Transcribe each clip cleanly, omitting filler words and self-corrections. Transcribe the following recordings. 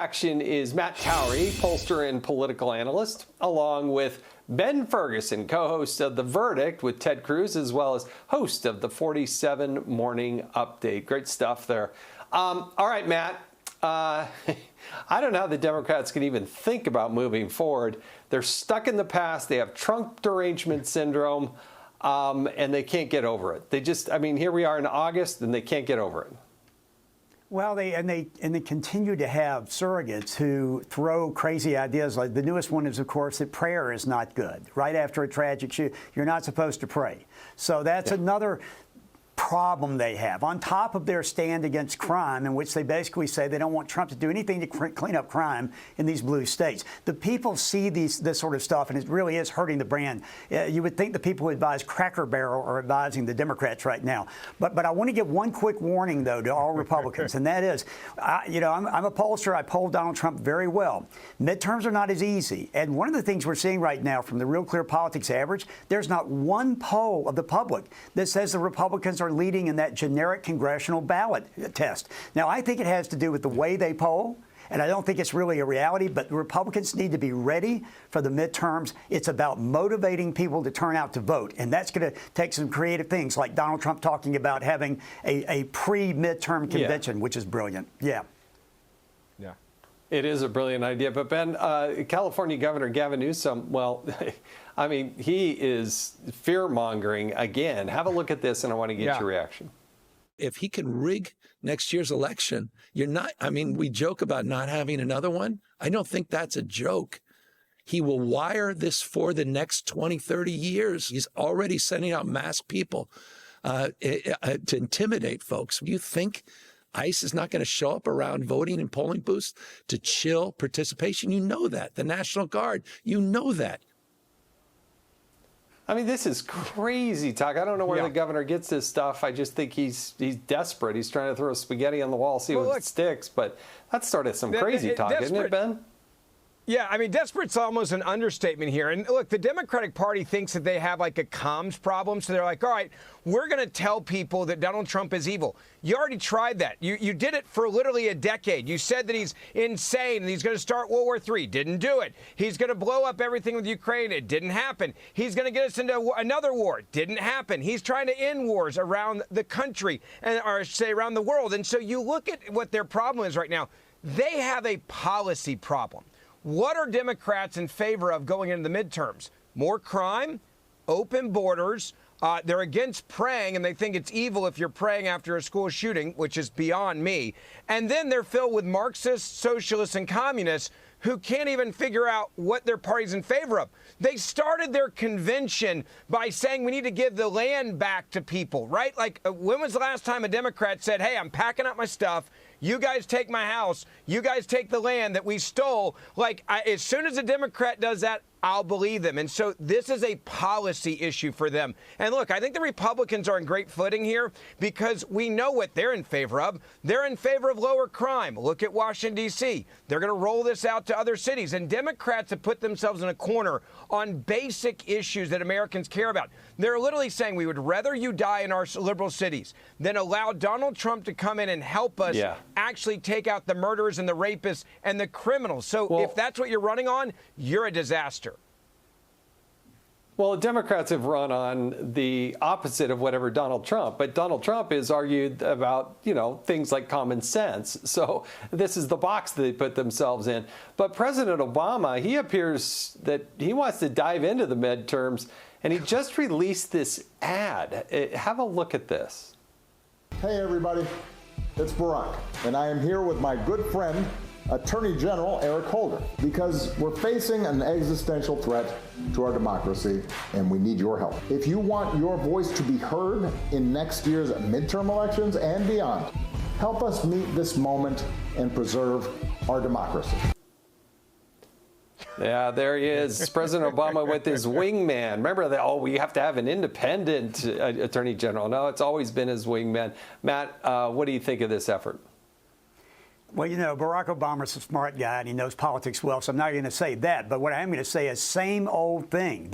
Action is Matt Towery, pollster and political analyst, along with Ben Ferguson, co-host of The Verdict with Ted Cruz, as well as host of the 47 Morning Update. Great stuff there. All right, Matt. I don't know how the Democrats can even think about moving forward. They're stuck in the past. They have Trump derangement syndrome, and they can't get over it. Here we are in August, and they can't get over it. Well, they continue to have surrogates who throw crazy ideas. Like the newest one is, of course, that prayer is not good. Right after a tragic shoot, you're not supposed to pray. So that's another problem they have, on top of their stand against crime, in which they basically say they don't want Trump to do anything to clean up crime in these blue states. The people see this sort of stuff, and it really is hurting the brand. You would think the people who advise Cracker Barrel are advising the Democrats right now. But I want to give one quick warning, though, to all Republicans, and that is, I'm a pollster. I polled Donald Trump very well. Midterms are not as easy. And one of the things we're seeing right now from the Real Clear Politics average, there's not one poll of the public that says the Republicans are leading in that generic congressional ballot test. Now, I think it has to do with the way they poll, and I don't think it's really a reality, but the Republicans need to be ready for the midterms. It's about motivating people to turn out to vote, and that's going to take some creative things, like Donald Trump talking about having a pre-midterm convention, which is brilliant. Yeah. It is a brilliant idea. But, Ben, California Governor Gavin Newsom, well, he is fear-mongering again. Have a look at this, and I want to get your reaction. If he can rig next year's election, we joke about not having another one. I don't think that's a joke. He will wire this for the next 20, 30 years. He's already sending out mass people to intimidate folks. You think ICE is not going to show up around voting and polling booths to chill participation? You know that. The National Guard, you know that. This is crazy talk. I don't know where the governor gets this stuff. I just think he's desperate. He's trying to throw spaghetti on the wall, see what sticks. But that started some crazy talk, isn't it, Ben? Yeah, desperate's almost an understatement here. And look, the Democratic Party thinks that they have like a comms problem. So they're like, all right, we're going to tell people that Donald Trump is evil. You already tried that. You did it for literally a decade. You said that he's insane and he's going to start World War III. Didn't do it. He's going to blow up everything with Ukraine. It didn't happen. He's going to get us into another war. Didn't happen. He's trying to end wars around the country, or say around the world. And so you look at what their problem is right now. They have a policy problem. What are Democrats in favor of going into the midterms? More crime, open borders. They're against praying, and they think it's evil if you're praying after a school shooting, which is beyond me. And then they're filled with Marxists, socialists, and communists who can't even figure out what their party's in favor of. They started their convention by saying we need to give the land back to people, right? Like, when was the last time a Democrat said, hey, I'm packing up my stuff, you guys take my house, you guys take the land that we stole? As soon as a Democrat does that, I'll believe them. And so this is a policy issue for them. And look, I think the Republicans are in great footing here because we know what they're in favor of. They're in favor of lower crime. Look at Washington, D.C. They're going to roll this out to other cities. And Democrats have put themselves in a corner on basic issues that Americans care about. They're literally saying we would rather you die in our liberal cities than allow Donald Trump to come in and help us actually take out the murderers and the rapists and the criminals. So if that's what you're running on, you're a disaster. Well, Democrats have run on the opposite of whatever Donald Trump, but Donald Trump has argued about, things like common sense. So this is the box that they put themselves in. But President Obama, he appears that he wants to dive into the midterms, and he just released this ad. Have a look at this. Hey, everybody. It's Barack, and I am here with my good friend, Attorney General Eric Holder, because we're facing an existential threat to our democracy, and we need your help. If you want your voice to be heard in next year's midterm elections and beyond, help us meet this moment and preserve our democracy. Yeah, there he is. President Obama with his wingman. Remember that, we have to have an independent attorney general. No, it's always been his wingman. Matt, what do you think of this effort? Well, you know, Barack Obama's a smart guy and he knows politics well, so I'm not going to say that. But what I am going to say is same old thing.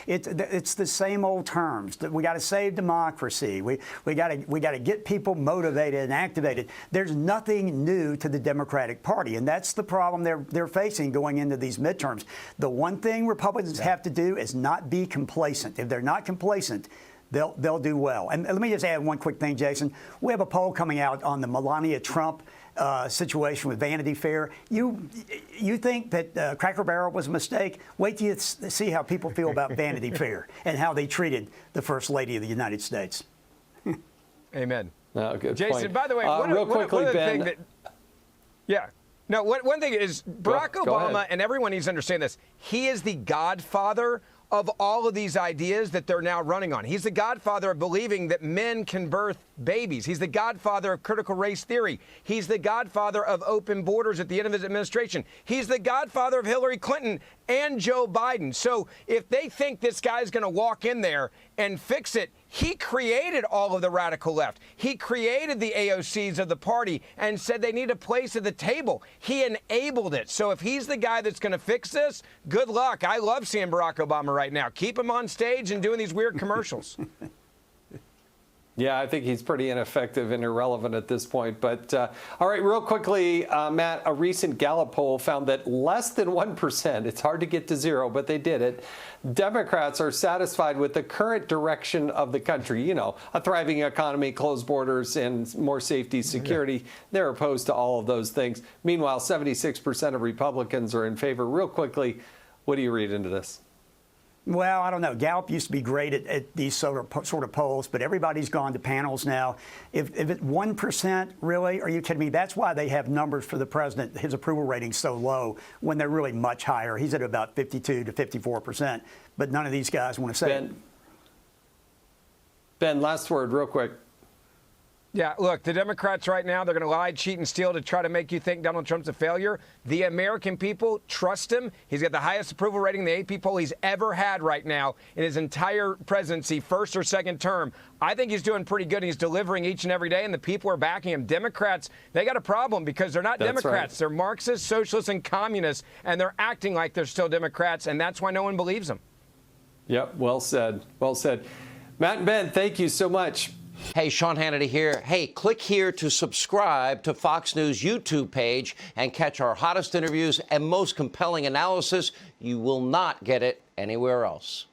It's the same old terms. We got to save democracy. We got to get people motivated and activated. There's nothing new to the Democratic Party, and that's the problem they're facing going into these midterms. The one thing Republicans have to do is not be complacent. If they're not complacent, they'll do well. And let me just add one quick thing, Jason. We have a poll coming out on the Melania Trump situation with Vanity Fair. You think that Cracker Barrel was a mistake? Wait till you see how people feel about Vanity Fair and how they treated the First Lady of the United States. Amen. No, good Jason, point. by the way, real quickly, Ben. One thing is Barack Obama, and everyone needs to understand this, he is the godfather of all of these ideas that they're now running on. He's the godfather of believing that men can birth babies. He's the godfather of critical race theory. He's the godfather of open borders at the end of his administration. He's the godfather of Hillary Clinton and Joe Biden. So if they think this guy's going to walk in there and fix it, he created all of the radical left. He created the AOCs of the party and said they need a place at the table. He enabled it. So if he's the guy that's going to fix this, good luck. I love seeing Barack Obama right now. Keep him on stage and doing these weird commercials. Yeah, I think he's pretty ineffective and irrelevant at this point. But all right, real quickly, Matt, a recent Gallup poll found that less than 1%, it's hard to get to zero, but they did it, Democrats are satisfied with the current direction of the country. You know, a thriving economy, closed borders, and more safety, security. Yeah. They're opposed to all of those things. Meanwhile, 76% of Republicans are in favor. Real quickly, what do you read into this? Well, I don't know. Gallup used to be great at these sort of polls, but everybody's gone to panels now. If it's 1%, really, are you kidding me? That's why they have numbers for the president, his approval rating so low, when they're really much higher. He's at about 52 to 54%, but none of these guys want to say it. Ben, last word, real quick. Yeah, look, the Democrats right now, they're going to lie, cheat, and steal to try to make you think Donald Trump's a failure. The American people trust him. He's got the highest approval rating in the AP poll he's ever had right now in his entire presidency, first or second term. I think he's doing pretty good. He's delivering each and every day, and the people are backing him. Democrats, they got a problem because they're not Democrats. Right. They're Marxists, socialists, and communists, and they're acting like they're still Democrats, and that's why no one believes them. Yep, well said. Well said. Matt and Ben, thank you so much. Hey, Sean Hannity here. Hey, click here to subscribe to Fox News YouTube page and catch our hottest interviews and most compelling analysis. You will not get it anywhere else.